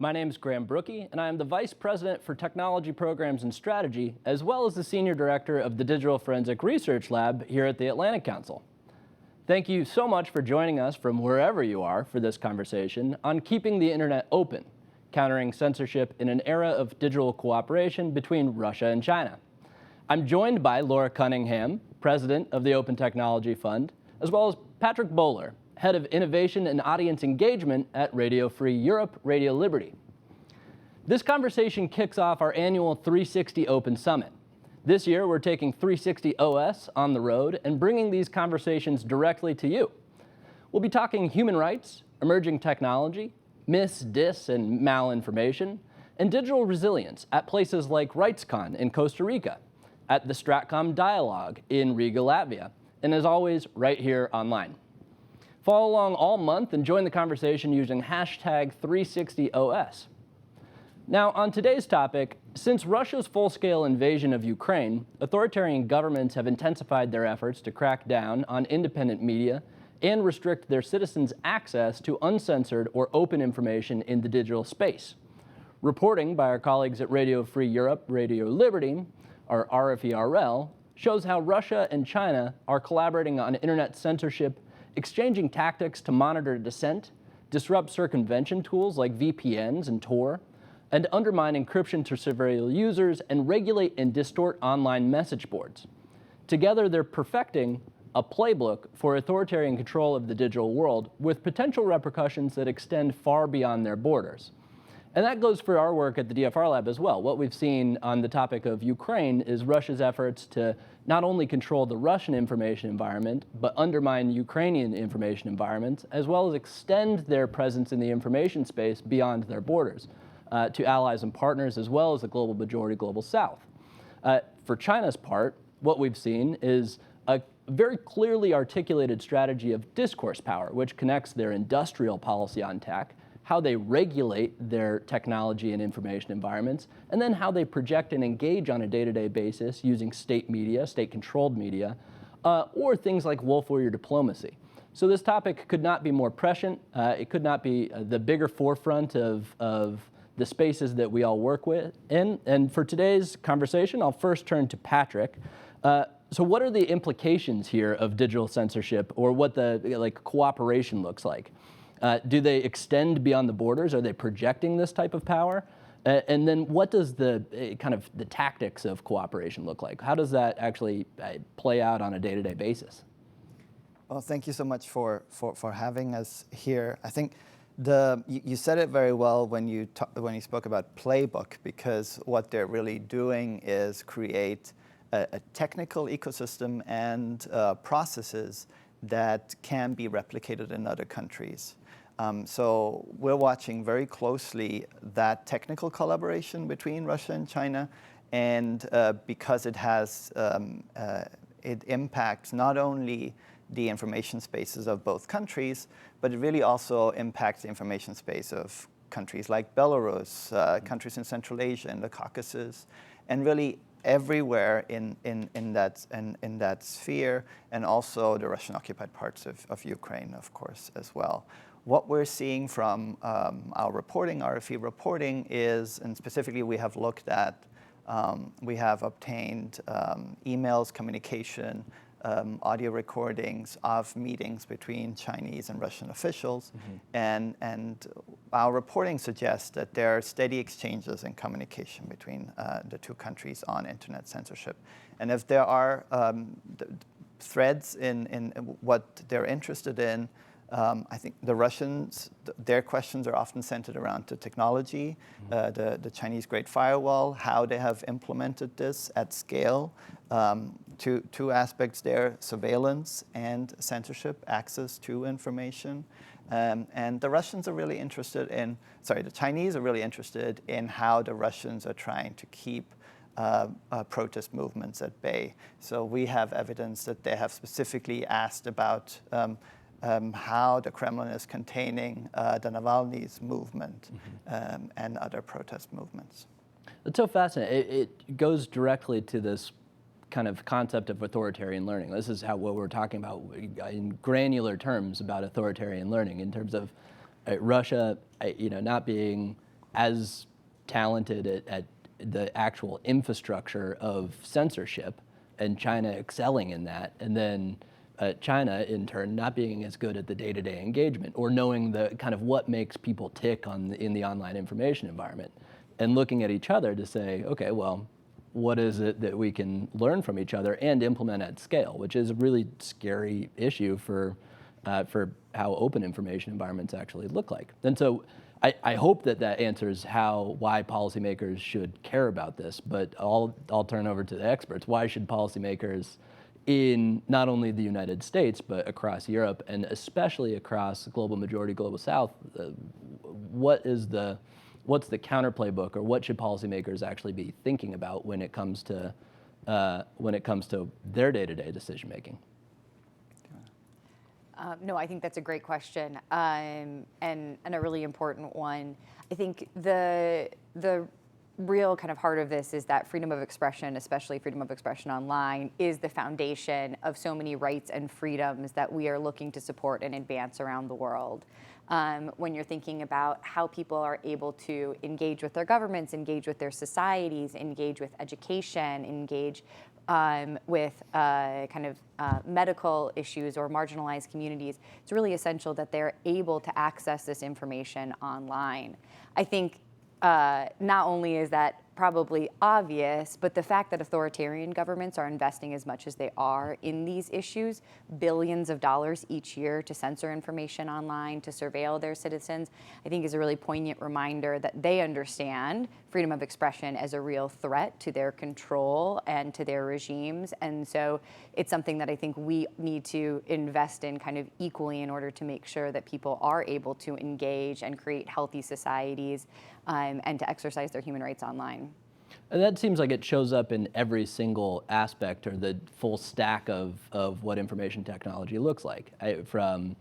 My name is Graham Brookie, and I am the Vice President for Technology Programs and Strategy, as well as the Senior Director of the Digital Forensic Research Lab here at the Atlantic Council. Thank you so much for joining us from wherever you are for this conversation on keeping the internet open, countering censorship in an era of digital cooperation between Russia and China. I'm joined by Laura Cunningham, President of the Open Technology Fund, as well as Patrick Boehler, Head of Innovation and Audience Engagement at Radio Free Europe, Radio Liberty. This conversation kicks off our annual 360 Open Summit. This year, we're taking 360 OS on the road and bringing these conversations directly to you. We'll be talking human rights, emerging technology, mis, dis, and malinformation, and digital resilience at places like RightsCon in Costa Rica, at the Stratcom Dialogue in Riga, Latvia, and as always, right here online. Follow along all month and join the conversation using hashtag 360OS. Now, on today's topic, since Russia's full-scale invasion of Ukraine, authoritarian governments have intensified their efforts to crack down on independent media and restrict their citizens' access to uncensored or open information in the digital space. Reporting by our colleagues at Radio Free Europe, Radio Liberty, or RFERL, shows how Russia and China are collaborating on internet censorship, exchanging tactics to monitor dissent, disrupt circumvention tools like VPNs and Tor, and undermine encryption to surveil users and regulate and distort online message boards. Together, they're perfecting a playbook for authoritarian control of the digital world with potential repercussions that extend far beyond their borders. And that goes for our work at the DFR Lab as well. What we've seen on the topic of Ukraine is Russia's efforts to not only control the Russian information environment, but undermine Ukrainian information environments, as well as extend their presence in the information space beyond their borders to allies and partners, as well as the global majority global South. For China's part, what we've seen is a very clearly articulated strategy of discourse power, which connects their industrial policy on tech, how they regulate their technology and information environments, and then how they project and engage on a day-to-day basis using state media, state-controlled media, or things like wolf warrior diplomacy. So this topic could not be more prescient. It could not be the bigger forefront of the spaces that we all work with in. And for today's conversation, I'll first turn to Patrick. So what are the implications here of digital censorship, or what the cooperation looks like? Do they extend beyond the borders? Are they projecting this type of power? And then what does the tactics of cooperation look like? How does that actually play out on a day-to-day basis? Well, thank you so much for having us here. I think you said it very well when you spoke about playbook, because what they're really doing is create a technical ecosystem and processes that can be replicated in other countries. So we're watching very closely that technical collaboration between Russia and China, and because it has, it impacts not only the information spaces of both countries, but it really also impacts the information space of countries like Belarus, countries in Central Asia, and the Caucasus, and really everywhere in that sphere, and also the Russian-occupied parts of Ukraine, of course, as well. What we're seeing from our reporting, RFE reporting, is, and specifically we have looked at, we have obtained emails, communication, audio recordings of meetings between Chinese and Russian officials, and our reporting suggests that there are steady exchanges in communication between the two countries on internet censorship. And if there are threads in what they're interested in, I think the Russians, their questions are often centered around the technology, the Chinese Great Firewall, how they have implemented this at scale. Two aspects there: surveillance and censorship, access to information. And the Russians are really interested in, the Chinese are really interested in how the Russians are trying to keep protest movements at bay. So we have evidence that they have specifically asked about how the Kremlin is containing the Navalny's movement and other protest movements. It's so fascinating. It goes directly to this kind of concept of authoritarian learning. This is what we're talking about in granular terms about authoritarian learning, in terms of Russia, not being as talented at the actual infrastructure of censorship, and China excelling in that, and then China, in turn, not being as good at the day-to-day engagement or knowing the kind of what makes people tick in the online information environment, and looking at each other to say, okay, well, what is it that we can learn from each other and implement at scale, which is a really scary issue for how open information environments actually look like. And so I hope that answers why policymakers should care about this, but I'll turn over to the experts. Why should policymakers in not only the United States, but across Europe, and especially across the global majority, global South, what's the counter playbook, or what should policymakers actually be thinking about when it comes to their day-to-day decision making? No, I think that's a great question, and a really important one. I think the real kind of heart of this is that freedom of expression, especially freedom of expression online, is the foundation of so many rights and freedoms that we are looking to support and advance around the world. When you're thinking about how people are able to engage with their governments, engage with their societies, engage with education, engage with medical issues or marginalized communities, it's really essential that they're able to access this information online. I think not only is that probably obvious, but the fact that authoritarian governments are investing as much as they are in these issues, billions of dollars each year to censor information online, to surveil their citizens, I think is a really poignant reminder that they understand freedom of expression as a real threat to their control and to their regimes. And so it's something that I think we need to invest in kind of equally in order to make sure that people are able to engage and create healthy societies and to exercise their human rights online. And that seems like it shows up in every single aspect or the full stack of what information technology looks like, from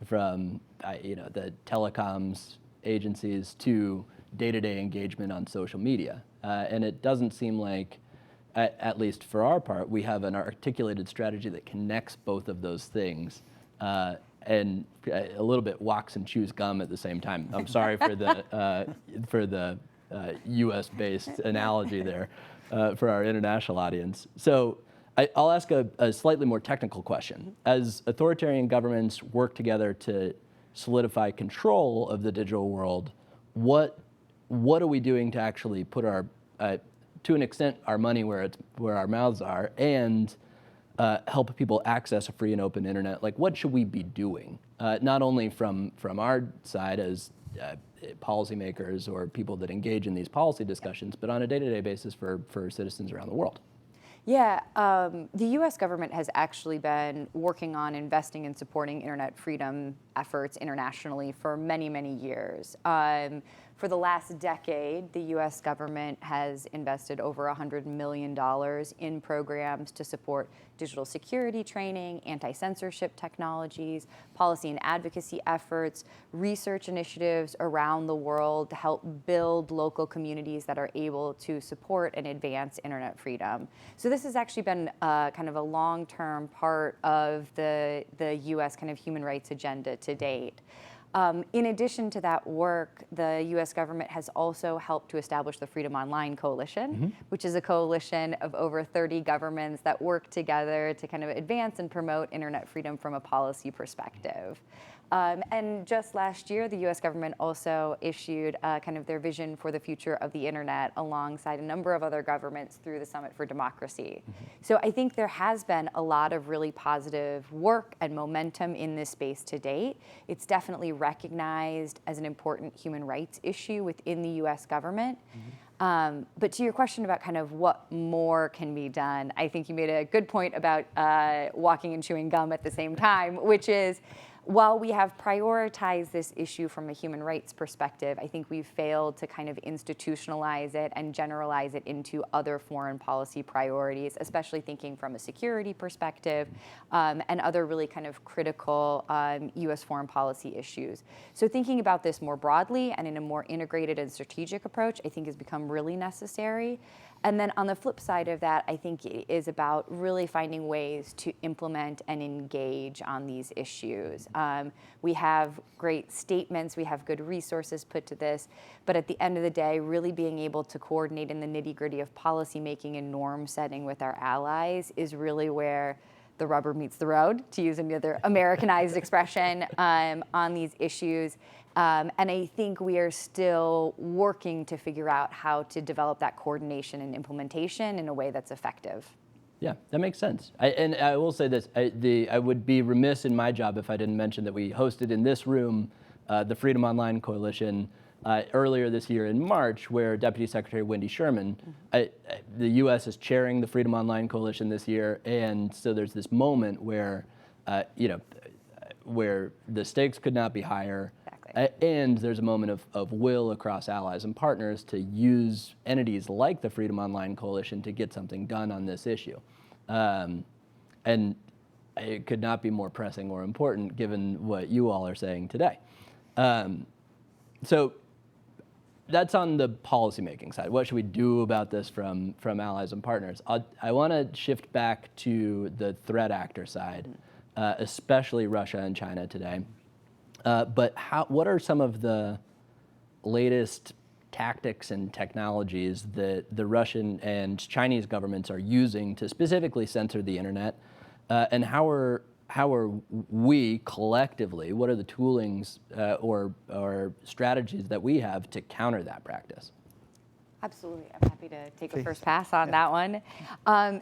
the telecoms agencies to day-to-day engagement on social media. And it doesn't seem like, at least for our part, we have an articulated strategy that connects both of those things and a little bit walks and chews gum at the same time. I'm sorry for the US-based analogy there for our international audience. So I'll ask a slightly more technical question. As authoritarian governments work together to solidify control of the digital world, what are we doing to actually put to an extent, our money where our mouths are, and help people access a free and open internet? Like, what should we be doing? Not only from our side as policymakers or people that engage in these policy discussions, but on a day-to-day basis for citizens around the world. Yeah, the US government has actually been working on investing and supporting internet freedom efforts internationally for many, many years. For the last decade, the US government has invested over $100 million in programs to support digital security training, anti-censorship technologies, policy and advocacy efforts, research initiatives around the world to help build local communities that are able to support and advance internet freedom. So this has actually been kind of a long-term part of the US kind of human rights agenda to date. In addition to that work, the US government has also helped to establish the Freedom Online Coalition, which is a coalition of over 30 governments that work together to kind of advance and promote internet freedom from a policy perspective. And just last year, the US government also issued kind of their vision for the future of the internet alongside a number of other governments through the Summit for Democracy. So I think there has been a lot of really positive work and momentum in this space to date. It's definitely recognized as an important human rights issue within the US government. But to your question about kind of what more can be done, I think you made a good point about walking and chewing gum at the same time, which is, while we have prioritized this issue from a human rights perspective, I think we've failed to kind of institutionalize it and generalize it into other foreign policy priorities, especially thinking from a security perspective and other really kind of critical US foreign policy issues. So thinking about this more broadly and in a more integrated and strategic approach, I think has become really necessary. And then on the flip side of that, I think it is about really finding ways to implement and engage on these issues. We have great statements, we have good resources put to this, but at the end of the day, really being able to coordinate in the nitty-gritty of policymaking and norm setting with our allies is really where the rubber meets the road, to use another Americanized expression, on these issues. And I think we are still working to figure out how to develop that coordination and implementation in a way that's effective. Yeah, that makes sense. And I will say this, I would be remiss in my job if I didn't mention that we hosted in this room the Freedom Online Coalition earlier this year in March, where Deputy Secretary Wendy Sherman, the U.S. is chairing the Freedom Online Coalition this year, and so there's this moment where, where the stakes could not be higher, and there's a moment of will across allies and partners to use entities like the Freedom Online Coalition to get something done on this issue. And it could not be more pressing or important given what you all are saying today. So that's on the policymaking side. What should we do about this from allies and partners? I want to shift back to the threat actor side, especially Russia and China today. But what are some of the latest tactics and technologies that the Russian and Chinese governments are using to specifically censor the internet? And how are we collectively, what are the toolings or strategies that we have to counter that practice? Absolutely. I'm happy to take a first pass on that one.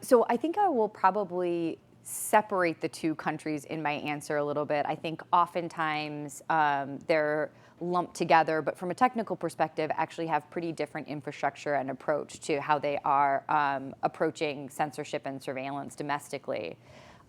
So I think I will probably separate the two countries in my answer a little bit. I think oftentimes they're lumped together, but from a technical perspective, actually have pretty different infrastructure and approach to how they are approaching censorship and surveillance domestically.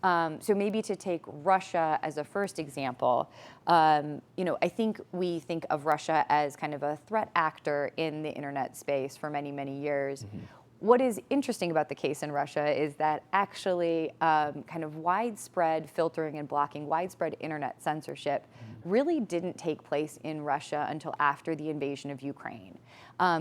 So maybe to take Russia as a first example, I think we think of Russia as kind of a threat actor in the internet space for many, many years. Mm-hmm. What is interesting about the case in Russia is that actually kind of widespread filtering and blocking, widespread internet censorship really didn't take place in Russia until after the invasion of Ukraine.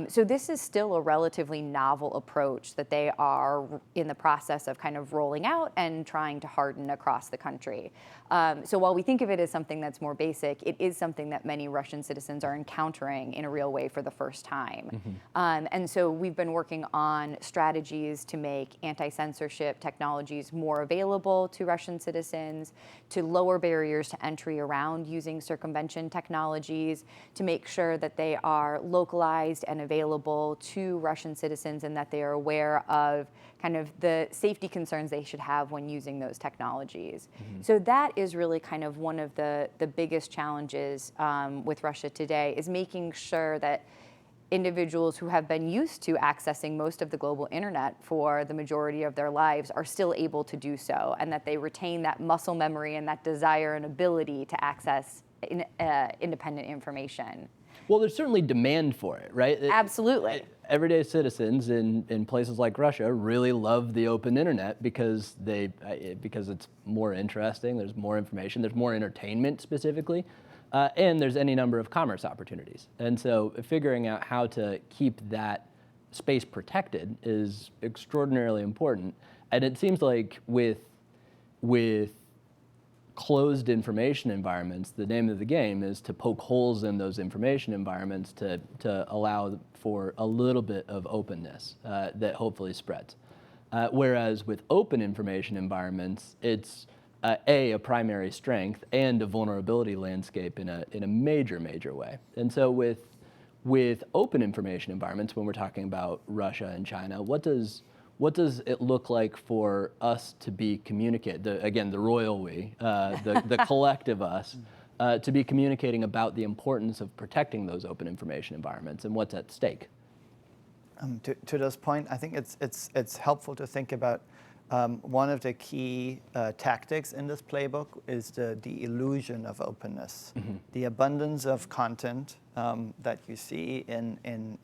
So this is still a relatively novel approach that they are in the process of kind of rolling out and trying to harden across the country. So while we think of it as something that's more basic, it is something that many Russian citizens are encountering in a real way for the first time. Mm-hmm. And so we've been working on strategies to make anti-censorship technologies more available to Russian citizens, to lower barriers to entry around using circumvention technologies, to make sure that they are localized and available to Russian citizens and that they are aware of kind of the safety concerns they should have when using those technologies. Mm-hmm. So that is really kind of one of the biggest challenges with Russia today, is making sure that individuals who have been used to accessing most of the global internet for the majority of their lives are still able to do so, and that they retain that muscle memory and that desire and ability to access independent information. Well, there's certainly demand for it, right? Absolutely. Everyday citizens in places like Russia really love the open internet because it's more interesting, there's more information, there's more entertainment specifically, and there's any number of commerce opportunities. And so figuring out how to keep that space protected is extraordinarily important. And it seems like with closed information environments, the name of the game is to poke holes in those information environments to allow for a little bit of openness that hopefully spreads. Whereas with open information environments, it's a primary strength and a vulnerability landscape in a major, major way. And so with open information environments, when we're talking about Russia and China, what does it look like for us to be again, the royal we, the collective us, to be communicating about the importance of protecting those open information environments and what's at stake? To this point, I think it's helpful to think about one of the key tactics in this playbook is the illusion of openness, mm-hmm. the abundance of content that you see in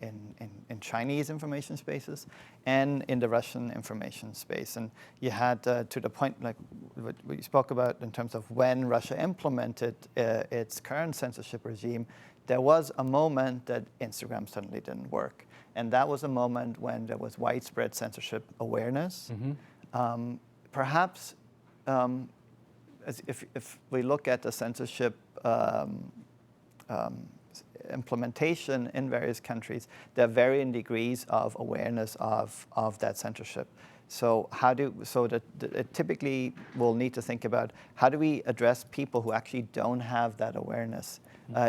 Chinese information spaces and in the Russian information space. And you had, to the point like what we spoke about in terms of when Russia implemented its current censorship regime, there was a moment that Instagram suddenly didn't work. And that was a moment when there was widespread censorship awareness. Mm-hmm. Perhaps if we look at the censorship implementation in various countries, there are varying degrees of awareness of that censorship. So typically we'll need to think about how do we address people who actually don't have that awareness.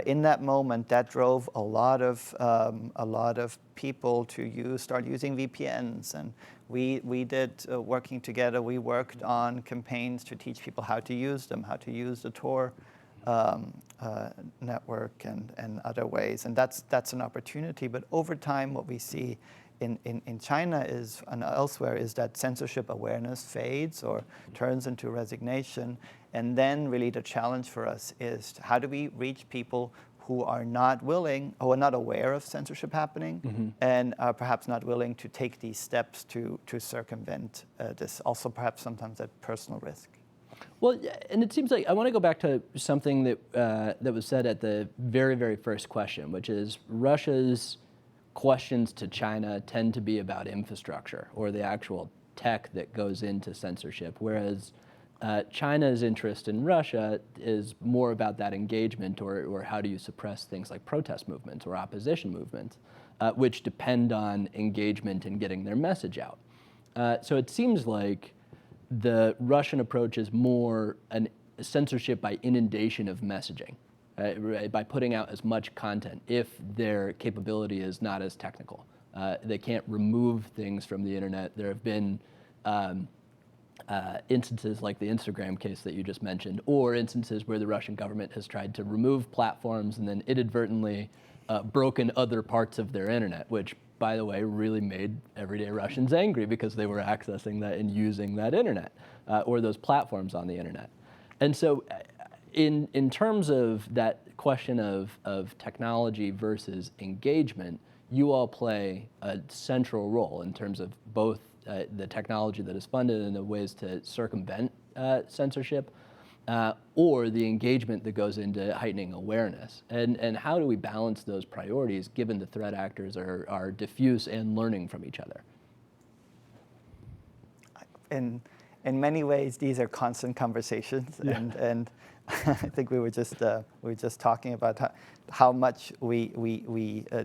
In that moment, that drove a lot of people to start using VPNs, and we did working together. We worked on campaigns to teach people how to use them, how to use the Tor network and other ways, and that's an opportunity. But over time, what we see in China and elsewhere is that censorship awareness fades or turns into resignation. And then really the challenge for us is how do we reach people who are not willing, who are not aware of censorship happening, and are perhaps not willing to take these steps to circumvent this, also perhaps sometimes at personal risk. Well, and it seems like I want to go back to something that was said at the very, very first question, which is Russia's questions to China tend to be about infrastructure or the actual tech that goes into censorship, whereas China's interest in Russia is more about that engagement or how do you suppress things like protest movements or opposition movements, which depend on engagement and getting their message out. So it seems like the Russian approach is more a censorship by inundation of messaging, by putting out as much content if their capability is not as technical. They can't remove things from the internet. There have been instances like the Instagram case that you just mentioned, or instances where the Russian government has tried to remove platforms and then inadvertently broken other parts of their internet, which, by the way, really made everyday Russians angry because they were accessing that and using that internet or those platforms on the internet. And so in terms of that question of technology versus engagement, you all play a central role in terms of both the technology that is funded and the ways to circumvent censorship, or the engagement that goes into heightening awareness. And how do we balance those priorities given the threat actors are diffuse and learning from each other? In many ways, these are constant conversations, and I think we were just talking about how much we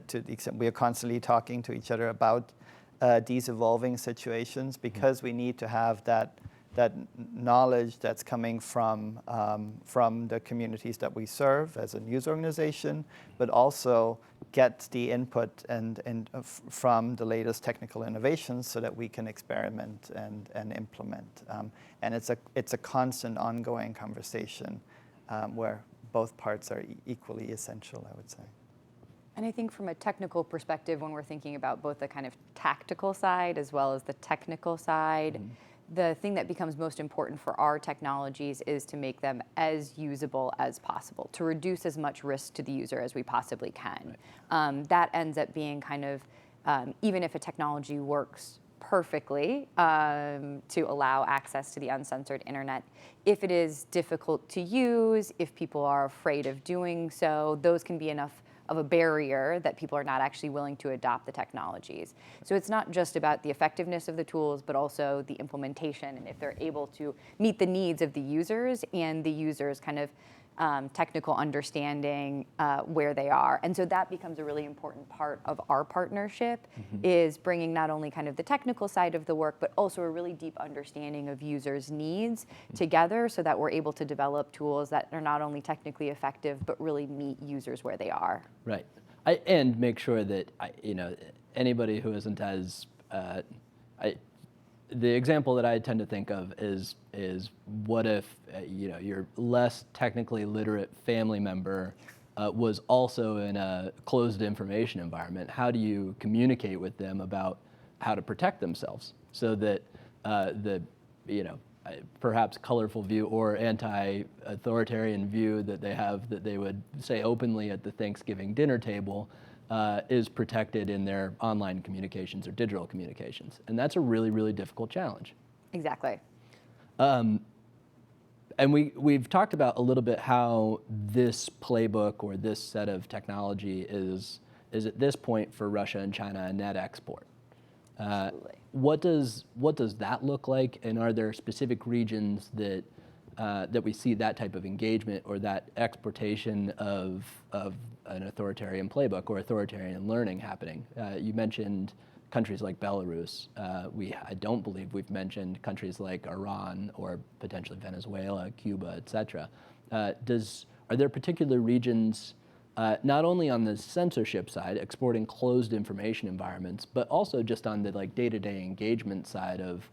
to the extent we are constantly talking to each other about these evolving situations, because we need to have that knowledge that's coming from the communities that we serve as a news organization, but also get the input and from the latest technical innovations so that we can experiment and implement. And it's a constant ongoing conversation where both parts are equally essential, I would say. And I think from a technical perspective, when we're thinking about both the kind of tactical side as well as the technical side, the thing that becomes most important for our technologies is to make them as usable as possible, to reduce as much risk to the user as we possibly can. Right. That ends up being kind of, even if a technology works perfectly to allow access to the uncensored internet, if it is difficult to use, if people are afraid of doing so, those can be enough of a barrier that people are not actually willing to adopt the technologies. So it's not just about the effectiveness of the tools, but also the implementation and if they're able to meet the needs of the users and the users' kind of technical understanding where they are. And so that becomes a really important part of our partnership, is bringing not only kind of the technical side of the work, but also a really deep understanding of users' needs together so that we're able to develop tools that are not only technically effective, but really meet users where they are. Right. And make sure that, anybody who isn't as, the example that I tend to think of is what if your less technically literate family member was also in a closed information environment? How do you communicate with them about how to protect themselves so that the perhaps colorful view or anti-authoritarian view that they have that they would say openly at the Thanksgiving dinner table is protected in their online communications or digital communications. And that's a really, really difficult challenge. Exactly. And we've talked about a little bit how this playbook or this set of technology is at this point for Russia and China a net export. Absolutely. What does that look like, and are there specific regions that that we see that type of engagement or that exportation of an authoritarian playbook or authoritarian learning happening. You mentioned countries like Belarus. I don't believe we've mentioned countries like Iran or potentially Venezuela, Cuba, et cetera. Are there particular regions, not only on the censorship side, exporting closed information environments, but also just on the day-to-day engagement side of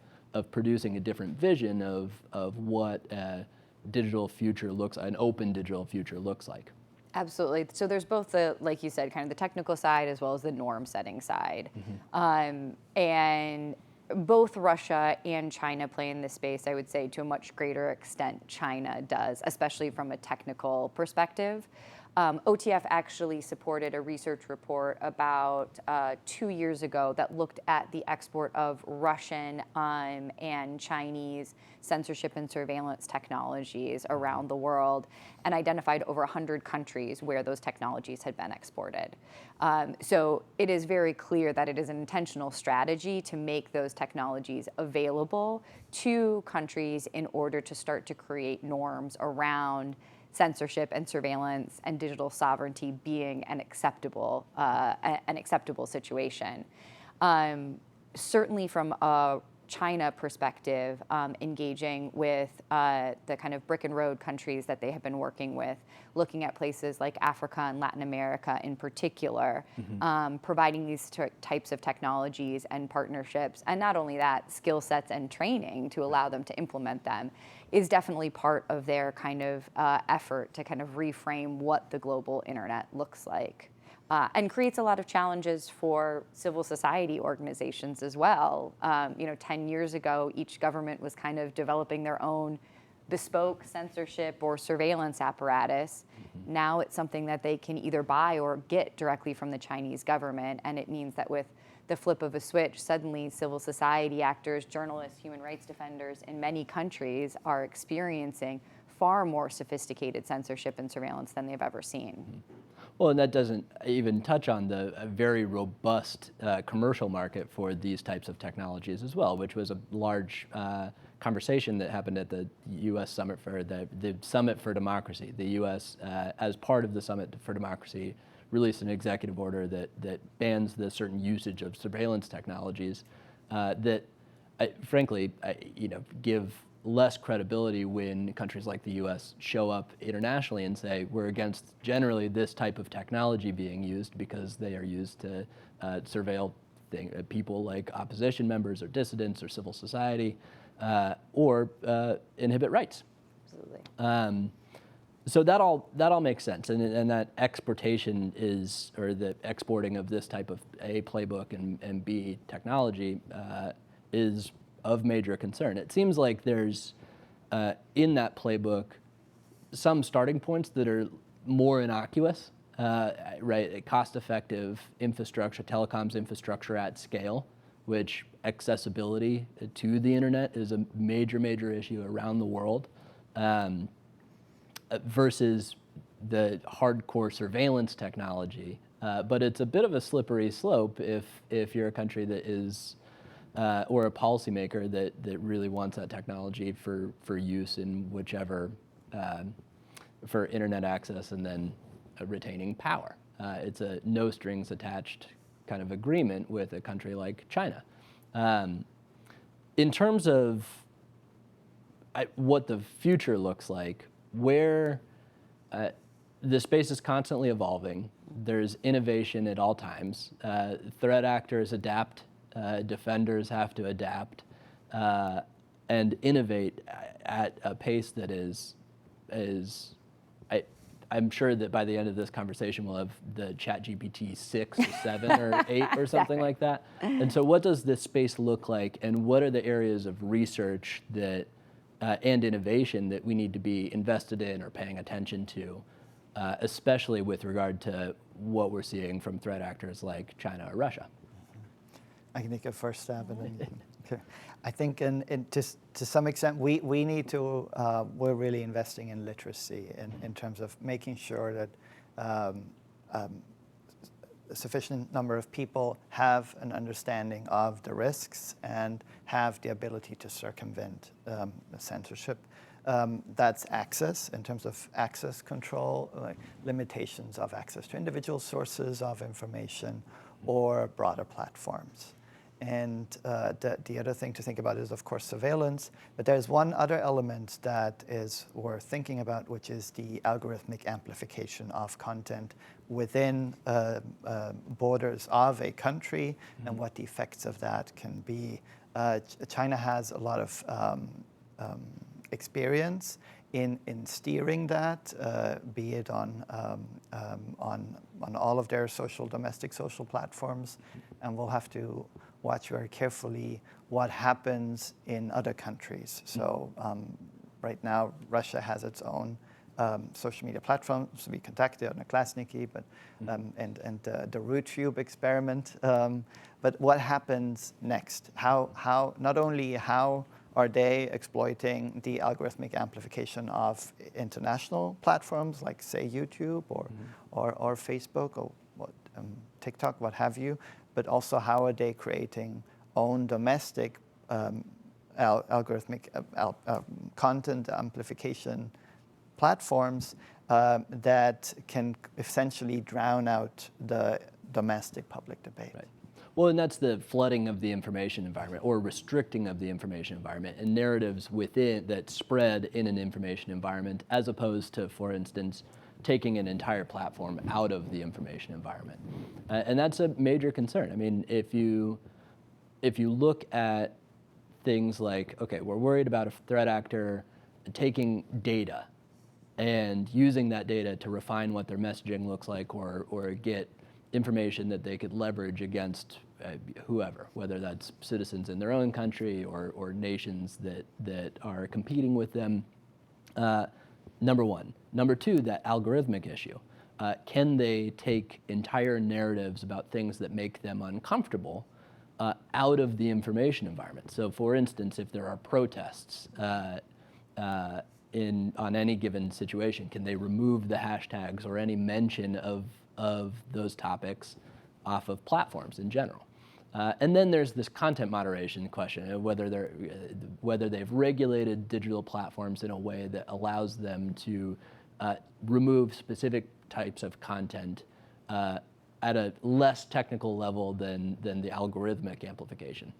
producing a different vision of what a digital future looks, an open digital future looks like? Absolutely. So there's both the, like you said, kind of the technical side as well as the norm setting side. And both Russia and China play in this space, I would say, to a much greater extent China does, especially from a technical perspective. OTF actually supported a research report about 2 years ago that looked at the export of Russian and Chinese censorship and surveillance technologies around the world and identified over 100 countries where those technologies had been exported. So it is very clear that it is an intentional strategy to make those technologies available to countries in order to start to create norms around censorship and surveillance and digital sovereignty being an acceptable situation. Certainly from a China perspective, engaging with the kind of brick and road countries that they have been working with, looking at places like Africa and Latin America in particular, providing these types of technologies and partnerships, and not only that, skill sets and training to allow them to implement them, is definitely part of their kind of effort to kind of reframe what the global internet looks like. And creates a lot of challenges for civil society organizations as well. 10 years ago, each government was kind of developing their own bespoke censorship or surveillance apparatus. Now it's something that they can either buy or get directly from the Chinese government, and it means that with the flip of a switch, suddenly civil society actors, journalists, human rights defenders in many countries are experiencing far more sophisticated censorship and surveillance than they've ever seen. Well, and that doesn't even touch on the very robust commercial market for these types of technologies as well, which was a large conversation that happened at the U.S. Summit for the Summit for Democracy. The U.S., as part of the Summit for Democracy, released an executive order that bans the certain usage of surveillance technologies that, frankly, give less credibility when countries like the U.S. show up internationally and say we're against generally this type of technology being used because they are used to surveil people like opposition members or dissidents or civil society or inhibit rights. Absolutely. So that all makes sense, and that exportation is, or the exporting of this type of A, playbook, and B, technology is of major concern. It seems like there's, in that playbook, some starting points that are more innocuous, right? A cost-effective infrastructure, telecoms infrastructure at scale, which accessibility to the internet is a major, major issue around the world, versus the hardcore surveillance technology. But it's a bit of a slippery slope if you're a country that is or a policymaker that really wants that technology for use in whichever, for internet access and then retaining power. It's a no strings attached kind of agreement with a country like China. In terms of what the future looks like, where the space is constantly evolving, there's innovation at all times. Threat actors adapt. Defenders have to adapt and innovate at a pace that I'm sure that by the end of this conversation we'll have the ChatGPT 6 or 7 or 8 or something like that. And so what does this space look like, and what are the areas of research that and innovation that we need to be invested in or paying attention to, especially with regard to what we're seeing from threat actors like China or Russia? I can take a first stab, and then you can. Okay. I think to some extent we need to, we're really investing in literacy in terms of making sure that a sufficient number of people have an understanding of the risks and have the ability to circumvent censorship. That's access, in terms of access control, like limitations of access to individual sources of information or broader platforms. And the other thing to think about is, of course, surveillance. But there's one other element that is worth thinking about, which is the algorithmic amplification of content within borders of a country, and what the effects of that can be. China has a lot of experience in steering that, be it on all of their domestic social platforms, and we'll have to watch very carefully what happens in other countries. So right now, Russia has its own social media platforms. We contacted on Klasniki, but and the RootTube experiment. But what happens next? How not only how are they exploiting the algorithmic amplification of international platforms like, say, YouTube or Facebook or TikTok, what have you, but also how are they creating own domestic algorithmic content amplification platforms that can essentially drown out the domestic public debate. Right. Well, and that's the flooding of the information environment, or restricting of the information environment, and narratives within that spread in an information environment, as opposed to, for instance, taking an entire platform out of the information environment. And that's a major concern. I mean, if you look at things like, okay, we're worried about a threat actor taking data and using that data to refine what their messaging looks like, or get information that they could leverage against whoever, whether that's citizens in their own country or nations that are competing with them. Number one. Number two, that algorithmic issue. Can they take entire narratives about things that make them uncomfortable out of the information environment? So for instance, if there are protests on any given situation, can they remove the hashtags or any mention of those topics off of platforms in general? And then there's this content moderation question of whether they've regulated digital platforms in a way that allows them to remove specific types of content at a less technical level than the algorithmic amplification.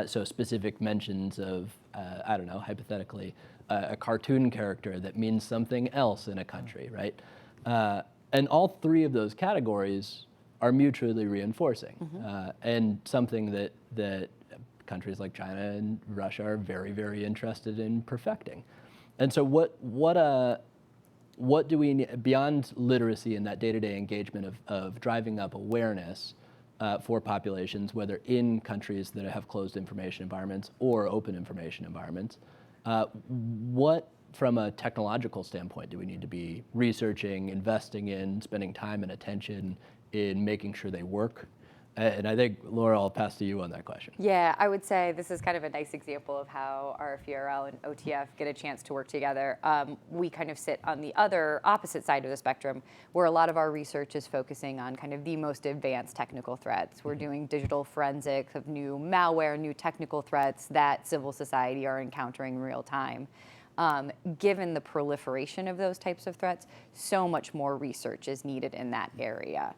So specific mentions of, I don't know, hypothetically, a cartoon character that means something else in a country, right? And all three of those categories are mutually reinforcing, and something that countries like China and Russia are very, very interested in perfecting. And so what do we need, beyond literacy and that day-to-day engagement of driving up awareness for populations, whether in countries that have closed information environments or open information environments, what, from a technological standpoint, do we need to be researching, investing in, spending time and attention in making sure they work? And I think, Laura, I'll pass to you on that question. Yeah, I would say this is kind of a nice example of how RFERL and OTF get a chance to work together. We kind of sit on the other opposite side of the spectrum, where a lot of our research is focusing on kind of the most advanced technical threats. We're doing digital forensics of new malware, new technical threats that civil society are encountering in real time. Given the proliferation of those types of threats, so much more research is needed in that area.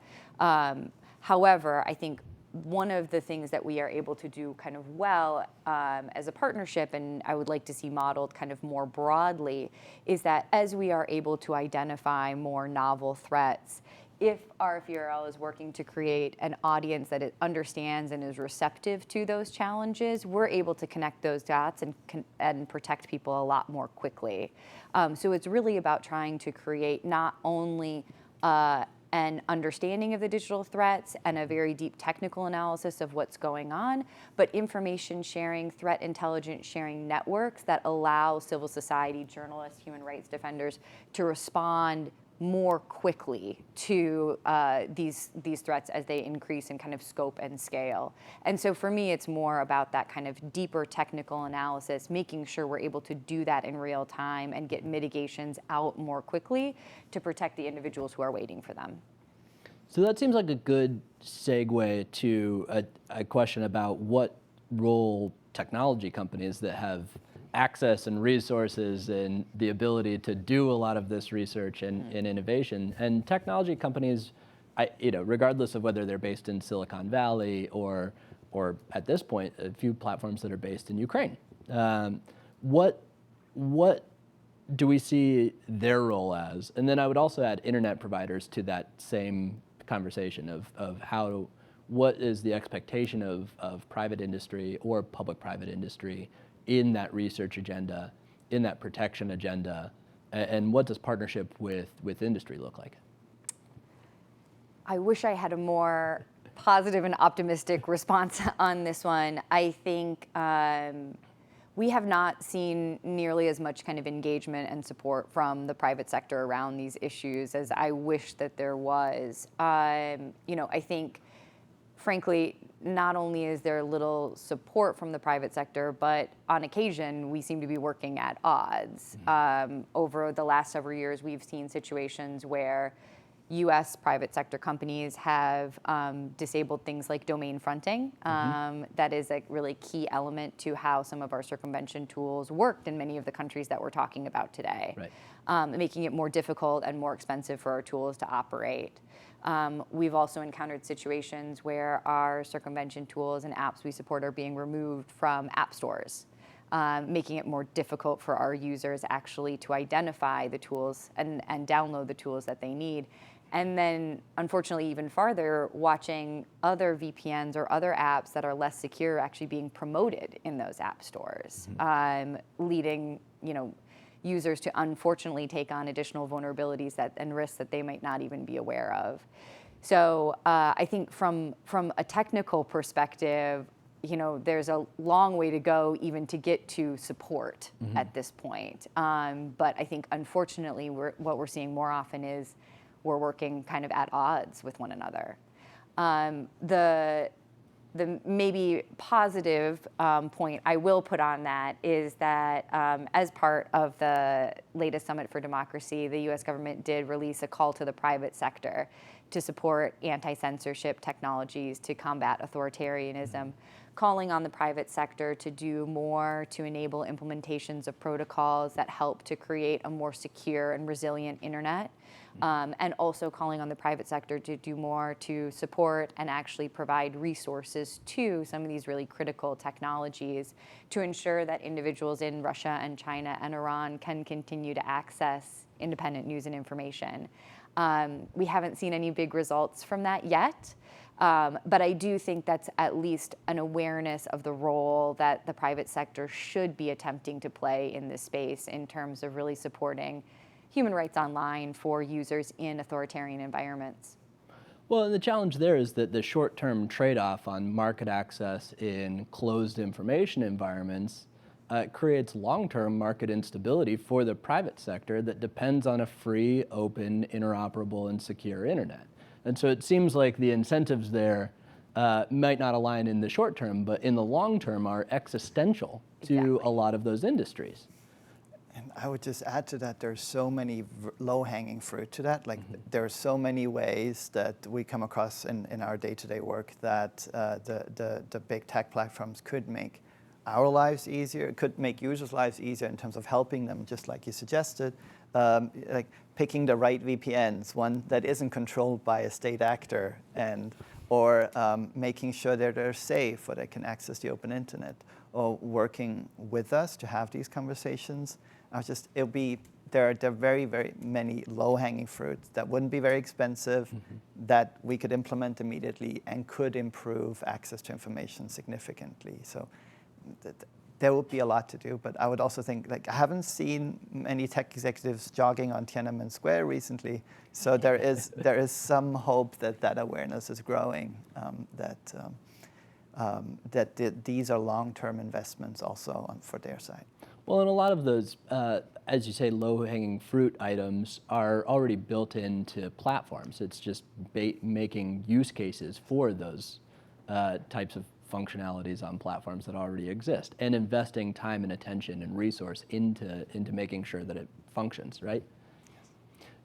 However, I think one of the things that we are able to do kind of well as a partnership, and I would like to see modeled kind of more broadly, is that as we are able to identify more novel threats, if RFERL is working to create an audience that it understands and is receptive to those challenges, we're able to connect those dots and protect people a lot more quickly. So it's really about trying to create not only an understanding of the digital threats and a very deep technical analysis of what's going on, but information sharing, threat intelligence sharing networks that allow civil society, journalists, human rights defenders to respond more quickly to these threats as they increase in kind of scope and scale. And so for me, it's more about that kind of deeper technical analysis, making sure we're able to do that in real time and get mitigations out more quickly to protect the individuals who are waiting for them. So that seems like a good segue to a question about what role technology companies that have access and resources and the ability to do a lot of this research and innovation. And technology companies, regardless of whether they're based in Silicon Valley or at this point, a few platforms that are based in Ukraine. What do we see their role as? And then I would also add internet providers to that same conversation of what is the expectation of private industry or public-private industry in that research agenda, in that protection agenda, and what does partnership with industry look like? I wish I had a more positive and optimistic response on this one. I think we have not seen nearly as much kind of engagement and support from the private sector around these issues as I wish that there was. I think, frankly, not only is there little support from the private sector, but on occasion, we seem to be working at odds. Over the last several years, we've seen situations where U.S. private sector companies have disabled things like domain fronting. That is a really key element to how some of our circumvention tools worked in many of the countries that we're talking about today, making it more difficult and more expensive for our tools to operate. We've also encountered situations where our circumvention tools and apps we support are being removed from app stores, making it more difficult for our users actually to identify the tools and download the tools that they need. And then, unfortunately, even farther, watching other VPNs or other apps that are less secure actually being promoted in those app stores, leading users to unfortunately take on additional vulnerabilities and risks that they might not even be aware of. So I think from a technical perspective, there's a long way to go even to get to support at this point. But I think, unfortunately, what we're seeing more often is we're working kind of at odds with one another. The maybe positive point I will put on that is that as part of the latest Summit for Democracy, the U.S. government did release a call to the private sector to support anti-censorship technologies to combat authoritarianism, calling on the private sector to do more to enable implementations of protocols that help to create a more secure and resilient internet. And also calling on the private sector to do more to support and actually provide resources to some of these really critical technologies to ensure that individuals in Russia and China and Iran can continue to access independent news and information. We haven't seen any big results from that yet, but I do think that's at least an awareness of the role that the private sector should be attempting to play in this space in terms of really supporting human rights online for users in authoritarian environments. Well, and the challenge there is that the short-term trade-off on market access in closed information environments creates long-term market instability for the private sector that depends on a free, open, interoperable, and secure internet. And so it seems like the incentives there might not align in the short term, but in the long term are existential to a lot of those industries. And I would just add to that, there's so many low-hanging fruit to that. Like there are so many ways that we come across in our day-to-day work that the big tech platforms could make our lives easier, could make users' lives easier in terms of helping them, just like you suggested, like picking the right VPNs, one that isn't controlled by a state actor, or making sure that they're safe, or they can access the open internet, or working with us to have these conversations. There are very, very many low-hanging fruits that wouldn't be very expensive, that we could implement immediately and could improve access to information significantly. So there would be a lot to do, but I would also think, I haven't seen many tech executives jogging on Tiananmen Square recently, so there is some hope that awareness is growing, that these are long-term investments also for their side. Well, and a lot of those, as you say, low-hanging fruit items are already built into platforms. It's just making use cases for those types of functionalities on platforms that already exist, and investing time and attention and resource into making sure that it functions, right?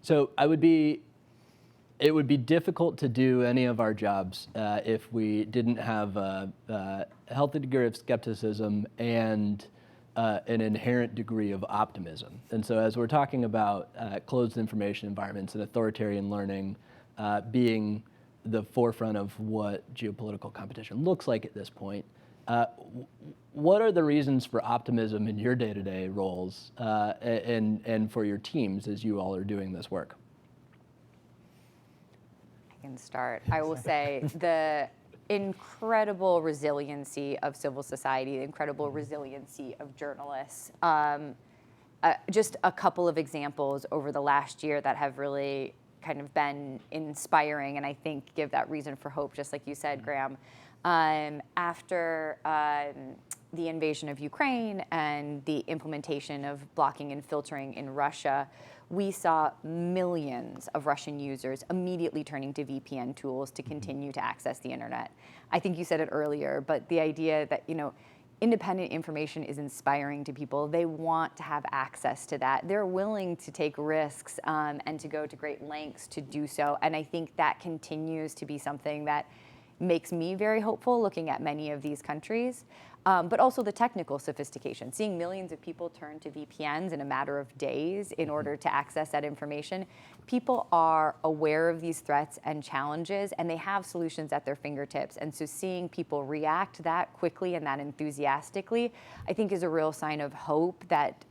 So it would be difficult to do any of our jobs if we didn't have a healthy degree of skepticism and an inherent degree of optimism. And so as we're talking about closed information environments and authoritarian learning being the forefront of what geopolitical competition looks like at this point, what are the reasons for optimism in your day-to-day roles and for your teams as you all are doing this work? I can start. I will say the incredible resiliency of civil society, the incredible resiliency of journalists. Just a couple of examples over the last year that have really kind of been inspiring and I think give that reason for hope, just like you said, Graham. After the invasion of Ukraine and the implementation of blocking and filtering in Russia, we saw millions of Russian users immediately turning to VPN tools to continue to access the internet. I think you said it earlier, but the idea that, independent information is inspiring to people. They want to have access to that. They're willing to take risks and to go to great lengths to do so. And I think that continues to be something that makes me very hopeful looking at many of these countries, but also the technical sophistication. Seeing millions of people turn to VPNs in a matter of days in order to access that information. People are aware of these threats and challenges, and they have solutions at their fingertips. And so seeing people react that quickly and that enthusiastically, I think is a real sign of hope that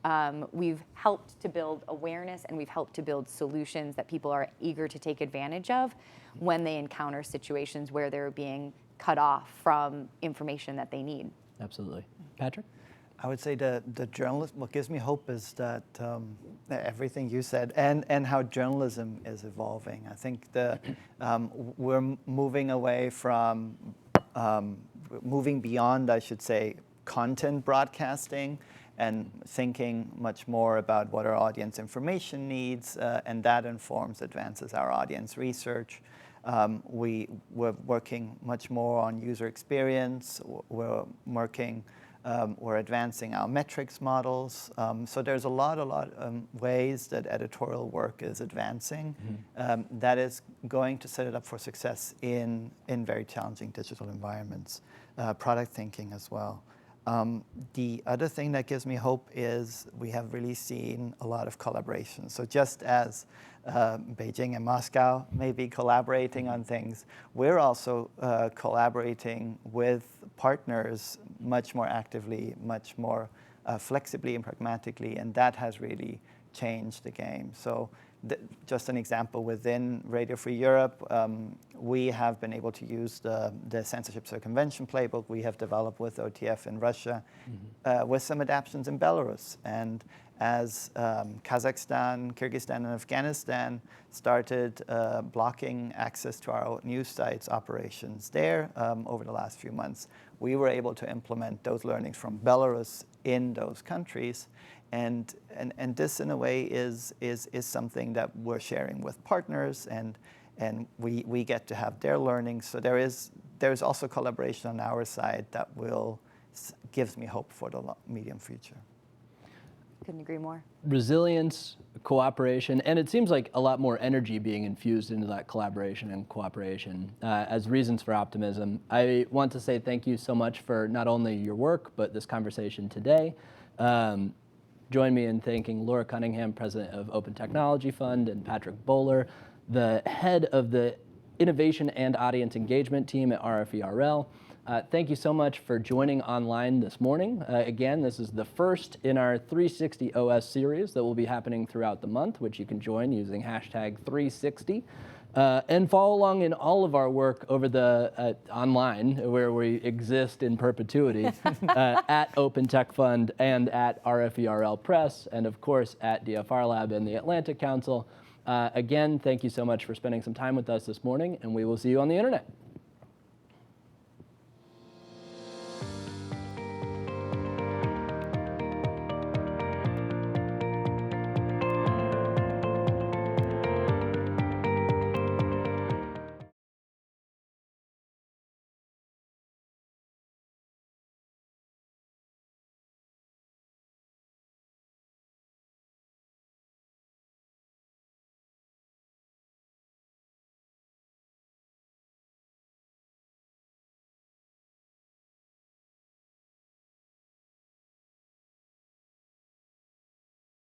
we've helped to build awareness and we've helped to build solutions that people are eager to take advantage of when they encounter situations where they're being cut off from information that they need. Absolutely. Patrick? I would say the journalism, what gives me hope is that everything you said and how journalism is evolving. I think we're moving away from, moving beyond, I should say, content broadcasting and thinking much more about what our audience information needs, and that advances our audience research. We're working much more on user experience. We're advancing our metrics models. So there's a lot of ways that editorial work is advancing that is going to set it up for success in very challenging digital environments. Product thinking as well. The other thing that gives me hope is we have really seen a lot of collaboration. So just as Beijing and Moscow may be collaborating on things, we're also collaborating with partners much more actively, much more flexibly and pragmatically, and that has really changed the game. So just an example, within Radio Free Europe, we have been able to use the censorship circumvention playbook we have developed with OTF in Russia, with some adaptations in Belarus. And as Kazakhstan, Kyrgyzstan, and Afghanistan started blocking access to our news sites operations there over the last few months, we were able to implement those learnings from Belarus in those countries. And this, in a way, is something that we're sharing with partners, and we get to have their learnings. So there's also collaboration on our side that gives me hope for the medium future. Couldn't agree more. Resilience, cooperation, and it seems like a lot more energy being infused into that collaboration and cooperation as reasons for optimism. I want to say thank you so much for not only your work, but this conversation today. Join me in thanking Laura Cunningham, President of Open Technology Fund, and Patrick Boehler, the head of the Innovation and Audience Engagement team at RFERL. Thank you so much for joining online this morning. Again, this is the first in our 360 OS series that will be happening throughout the month, which you can join using hashtag 360. And follow along in all of our work over the online, where we exist in perpetuity, at Open Tech Fund and at RFERL Press, and of course at DFR Lab and the Atlantic Council. Again, thank you so much for spending some time with us this morning, and we will see you on the internet.